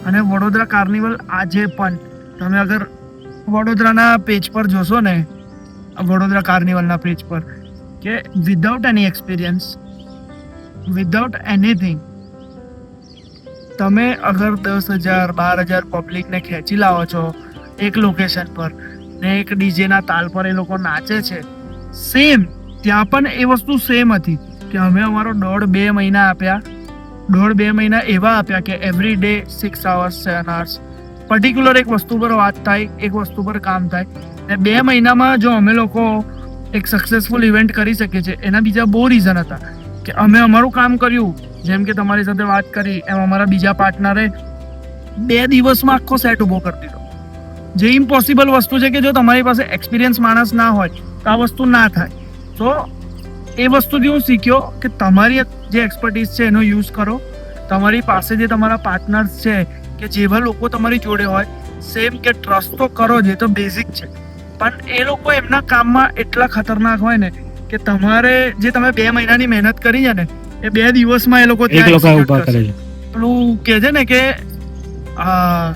અને વડોદરા કાર્નિવલ આજે પણ તમે અગર વડોદરાના પેજ પર જોશો ને, વડોદરા કાર્નિવલના પેજ પર, કે વિધાઉટ એની એક્સપિરિયન્સ, વિધાઉટ એનીથિંગ, તમે અગર 10,000-12,000 પબ્લિકને ખેંચી લાવો છો એક લોકેશન પર ને એક ડીજેના તાલ પર એ લોકો નાચે છે, સેમ ત્યાં પણ એ વસ્તુ સેમ હતી કે અમે અમારો 1.5-2 મહિના આપ્યા, 1.5-2 મહિના એવા આપ્યા કે every day 6 hours 7 hours particular એક વસ્તુ પર વાત થાય, એક વસ્તુ પર કામ થાય, ને 2 મહિનામાં જો અમે લોકો એક સક્સેસફુલ ઇવેન્ટ કરી શકીએ છીએ. એના બીજા બહુ રીઝન હતા કે અમે અમારું કામ કર્યું, જેમ કે તમારી સાથે વાત કરી એમ અમારા બીજા પાર્ટનરે 2 દિવસમાં આખો સેટ ઊભો કરી દીધો, જે ઇમ્પોસિબલ વસ્તુ છે કે જો તમારી પાસે એક્સપિરિયન્સ માણસ ના હોય તો આ વસ્તુ ના થાય. તો એ વસ્તુથી હું શીખ્યો કે તમારી જે એક્સપર્ટીઝ છે એનો યુઝ કરો. તમારી પાસે જે તમારા પાર્ટનર્સ છે કે જેવા લોકો તમારી જોડે હોય સેમ, કે ટ્રસ્ટ તો કરો, જે તો બેઝિક છે, પણ એ લોકો એમના કામમાં એટલા ખતરનાક હોય ને કે તમારે જે તમે 2 મહિનાની મહેનત કરી છે ને એ 2 દિવસમાં એ લોકો એક લોકો ઉભા કરે છે. પેલું કહે છે ને કે